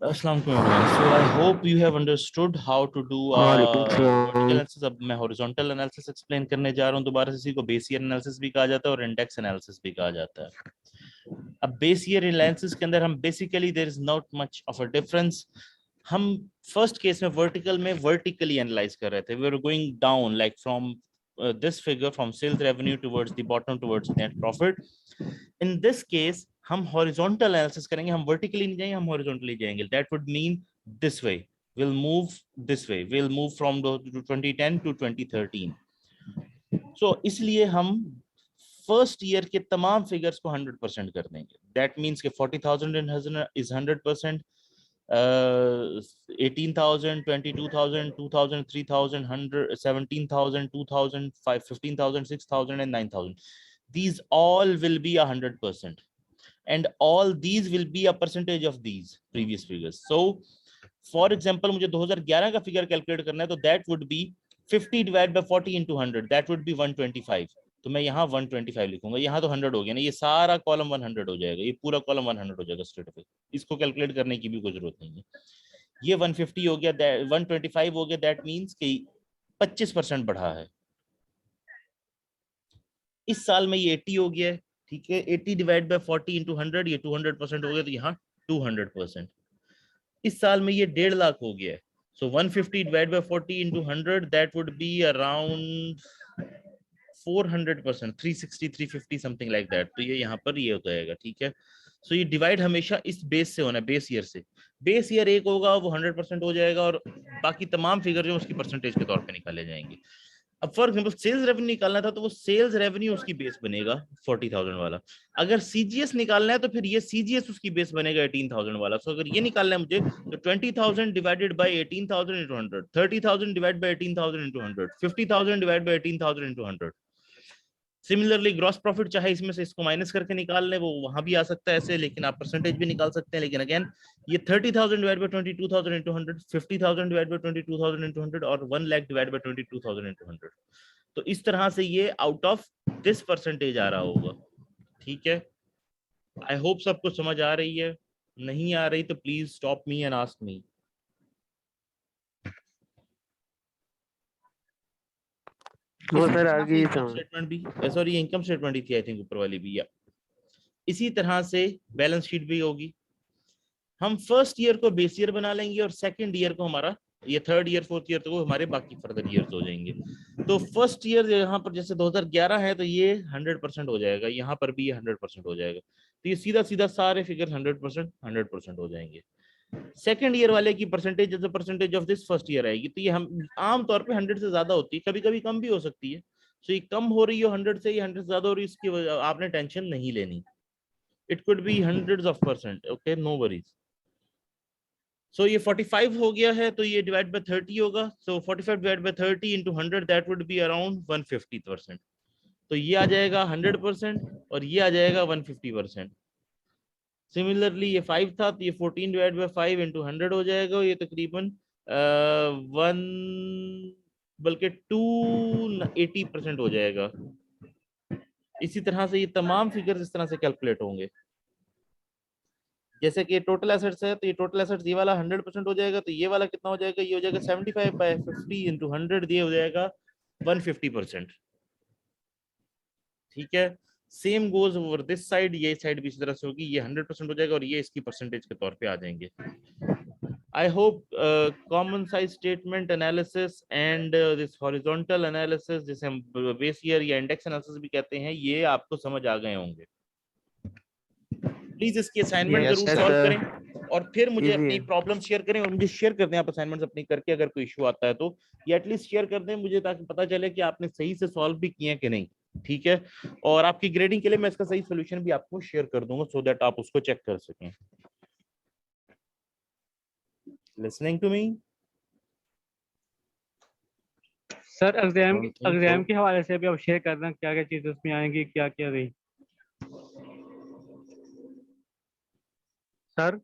Assalamu alaikum everyone. So I hope you have understood how to do vertical analysis. अब मैं horizontal analysis explain करने जा रहा हूँ दोबारा से। इसी को base year analysis भी कहा जाता है और index analysis भी कहा जाता है। अब base year analysis के अंदर हम basically there is not much of a difference. हम first case में vertical में vertically analyze कर रहे थे. We were going down like from this figure from sales revenue towards the bottom towards net profit. In this case हम horizontal analysis करेंगे, हम vertically नहीं जाएंगे, हम हॉरिजॉन्टली जाएंगे. That would mean this way, will move this way, will move from 2010 to 2013. So इसलिए हम first year के तमाम फिगर्स को 100% कर देंगे. दैट मीन्स के 40,000 is 100%, 18,000, 22,000, 2,000, 3,000, 100, 17,000, 2,000, 15,000, 6,000 and 9,000. These all will be 100%. And all these will be a percentage of these previous figures. So for example मुझे 2011 का फिगर कैलकुलेट करना है, तो that would be 50 divided by 40 into 100, that would be 125. तो मैं यहाँ 125 लिखूंगा. यहाँ तो 100 हो गया ना, ये सारा कॉलम 100 हो जाएगा, ये पूरा कॉलम 100 हो जाएगा स्ट्रेट अवे. इसको कैलकुलेट करने की भी कोई जरूरत नहीं है. ये 150 हो गया, 125 हो गया, दैट मीन्स कि 25% बढ़ा है. इस साल में ये 80 हो गया है, ठीक है. 80 डिवाइड बाय 40 इंटू 100, ये 200% हो गया, तो यहाँ 200%. इस साल में ये 1.5 लाख हो गया है. सो 150 divide by 40 into 100, that would be around 400%, 360, 350 something like that. तो ये यहाँ पर ये हो जाएगा, ठीक है. सो ये डिवाइड हमेशा इस बेस से होना है, बेस ईयर से. बेस ईयर 1 होगा, वो 100% हो जाएगा, और बाकी तमाम फिगर जो उसकी परसेंटेज के तौर पे निकाले जाएंगे. अब फॉर एग्जांपल सेल्स रेवेन्यू निकालना था, तो वो सेल्स रेवेन्यू उसकी बेस बनेगा 40,000 वाला. अगर सीजीएस निकालना है तो फिर ये सीजीएस उसकी बेस बनेगा 18,000 वाला. सो अगर ये निकालना है मुझे, तो 20,000 divided by 18,000 into 100, 30,000 divide by 18,000 into 100, 50,000 divide by 18,000 into 100. Similarly gross profit चाहे इसमें से इसको माइनस करके निकाल ले, वो वहां भी आ सकता है ऐसे, लेकिन आप परसेंटेज भी निकाल सकते हैं. लेकिन अगेन ये 30,000 divide by 22,000 into 100, 50,000 divide by 22,000 into 100 और 1 लाख डिवाइड बाय 22,000 into 100. तो इस तरह से ये आउट ऑफ दिस परसेंटेज आ रहा होगा, ठीक है. आई होप सबको समझ आ रही है. नहीं आ रही तो please stop me and ask me. वो सर आगे इनकम स्टेटमेंट भी, सॉरी इनकम स्टेटमेंट ही थी आई थिंक ऊपर वाली भी. या इसी तरह से बैलेंस शीट भी होगी. हम फर्स्ट ईयर को बेस ईयर बना लेंगे और सेकंड ईयर को हमारा, ये थर्ड ईयर फोर्थ ईयर तो हमारे बाकी फर्दर ईयर्स हो जाएंगे. तो फर्स्ट ईयर यहाँ पर जैसे 2011 है, तो ये 100% हो जाएगा, यहाँ पर भी ये 100% हो जाएगा. तो ये सीधा सीधा सारे फिगर 100% हो जाएंगे. सेकंड ईयर वाले की परसेंटेज जैसे percentage of this first year आएगी, तो ये हम आमतौर पे 100 से ज्यादा होती है, कभी कभी कम भी हो सकती है. सो ये कम हो रही हो 100 से, ये 100 से ज्यादा हो रही है, इसकी आपने टेंशन नहीं लेनी. It could be hundreds of percent, okay, no worries. So ये 45 हो गया है, तो ये डिवाइड बाय 30 होगा. सो 45 divide by 30 into 100, that would be around 150%. तो ये आ जाएगा 100% और ये आ जाएगा 150%. सिमिलरली ये 5 था, तो ये 14 डिवाइड बाय 5 इंटू 100 हो जाएगा. ये तकरीबन 1 बल्कि 280% हो जाएगा. इसी तरह से ये तमाम फिगर्स इस तरह से कैलकुलेट होंगे. जैसे कि टोटल एसेट्स है, तो ये टोटल एसेट्स ये वाला 100% हो जाएगा. तो ये वाला कितना हो जाएगा, ये हो जाएगा 75 बाय 50 इंटू 100, ये हो जाएगा 150%, ठीक है. Same goes over this side, ये साइड भी इसी तरह से होगी, ये 100% हो जाएगा और ये इसकी परसेंटेज के तौर पे आ जाएंगे. I hope common size statement analysis and this horizontal analysis, जिसे हम बेस ईयर या इंडेक्स एनालिसिस भी कहते हैं, ये आपको समझ आ गए होंगे. प्लीज इसकी असाइनमेंट जरूर सॉल्व करें और फिर मुझे अपनी प्रॉब्लम शेयर करें, और मुझे शेयर कर दें आप असाइनमेंट्स अपनी करके. अगर कोई इशू आता है तो ये एटलीस्ट शेयर कर दें मुझे, ताकि पता चले कि आपने सही से सॉल्व भी किए कि नहीं, ठीक है. और आपकी ग्रेडिंग के लिए मैं इसका सही सोल्यूशन भी आपको शेयर कर दूंगा, सो दैट आप उसको चेक कर सकें. Listening to me sir? Exam के हवाले से भी आप शेयर कर दें, क्या क्या चीजें उसमें आएंगी, क्या क्या नहीं सर.